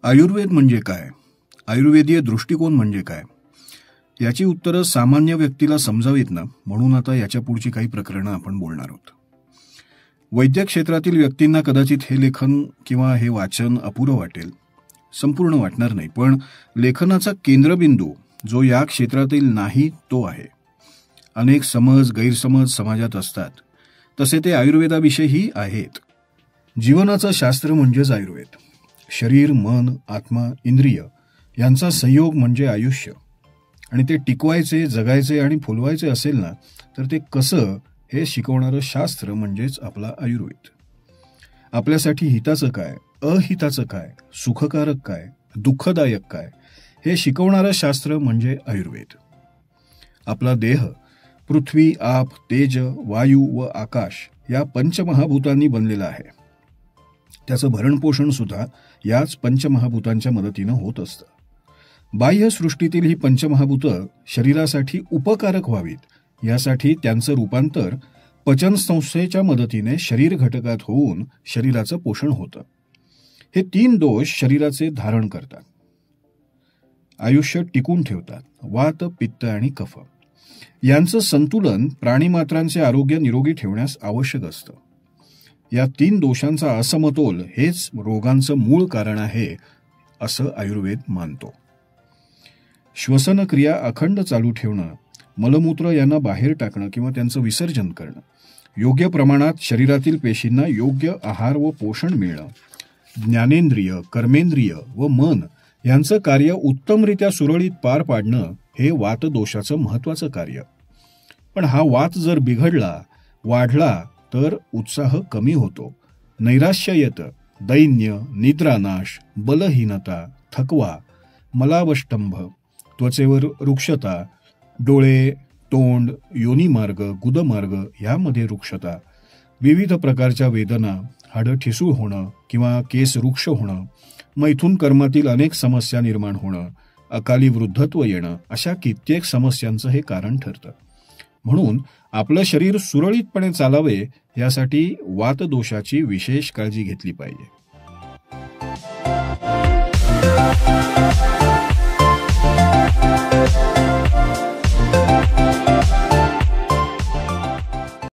आयुर्वेद म्हणजे काय? आयुर्वेदीय दृष्टिकोन म्हणजे काय? याची उत्तरं सामान्य व्यक्तीला समजावीत ना, म्हणून आता याच्या पुढची काही प्रकरणं आपण बोलणार आहोत. वैद्यक क्षेत्रातील व्यक्तींना कदाचित हे लेखन किंवा हे वाचन अपुरं वाटेल, संपूर्ण वाटणार नाही, पण लेखनाचा केंद्रबिंदू जो या क्षेत्रातील नाही तो आहे. अनेक समज गैरसमज समाजात असतात, तसे ते आयुर्वेदाविषयीही आहेत. जीवनाचं शास्त्र म्हणजेच आयुर्वेद. शरीर, मन, आत्मा, इंद्रिय यांचा संयोग म्हणजे आयुष्य. आणि ते टिकवायचे, जगायचे आणि फुलवायचे असेल ना, तर ते कसं हे शिकवणारं शास्त्र म्हणजेच आपला आयुर्वेद. आपल्यासाठी हिताचं काय, अहिताचं काय, सुखकारक काय, दुःखदायक काय हे शिकवणारं शास्त्र म्हणजे आयुर्वेद. आपला देह पृथ्वी, आप, तेज, वायू व आकाश या पंचमहाभूतांनी बनलेला आहे. त्याचं भरणपोषण सुद्धा याच पंचमहाभूतांच्या मदतीनं होत असतं. बाह्य सृष्टीतील ही पंचमहाभूतं शरीरासाठी उपकारक व्हावीत यासाठी त्यांचं रूपांतर पचनसंस्थेच्या मदतीने शरीर घटकात होऊन शरीराचं पोषण होतं. हे 3 दोष शरीराचे धारण करतात, आयुष्य टिकून ठेवतात. वात, पित्त आणि कफ यांचं संतुलन प्राणीमात्रांचे आरोग्य निरोगी ठेवण्यास आवश्यक असतं. या 3 दोषांचा असमतोल हेच रोगांचं मूळ कारण आहे असं आयुर्वेद मानतो. श्वसनक्रिया अखंड चालू ठेवणं, मलमूत्र यांना बाहेर टाकणं किंवा त्यांचं विसर्जन करणं, योग्य प्रमाणात शरीरातील पेशींना योग्य आहार व पोषण मिळणं, ज्ञानेंद्रिय, कर्मेंद्रिय व मन यांचं कार्य उत्तमरित्या सुरळीत पार पाडणं हे वातदोषाचं महत्त्वाचं कार्य. पण हा वात जर बिघडला, वाढला तर उत्साह कमी होतो, नैराश्य येतं, दैन्य, निद्रानाश, बलहीनता, थकवा, मलावष्टंभ, त्वचेवर रुक्षता, डोळे, तोंड, योनिमार्ग, गुदमार्ग यामध्ये रुक्षता, विविध प्रकारच्या वेदना, हाडं ठिसूळ होणं किंवा केस रुक्ष होणं, मैथुन कर्मातील अनेक समस्या निर्माण होणं, अकाली वृद्धत्व येणं अशा कित्येक समस्यांचं हे कारण ठरतं. म्हणून आपलं शरीर सुरळीतपणे चालावे यासाठी वातदोषाची विशेष काळजी घेतली पाहिजे.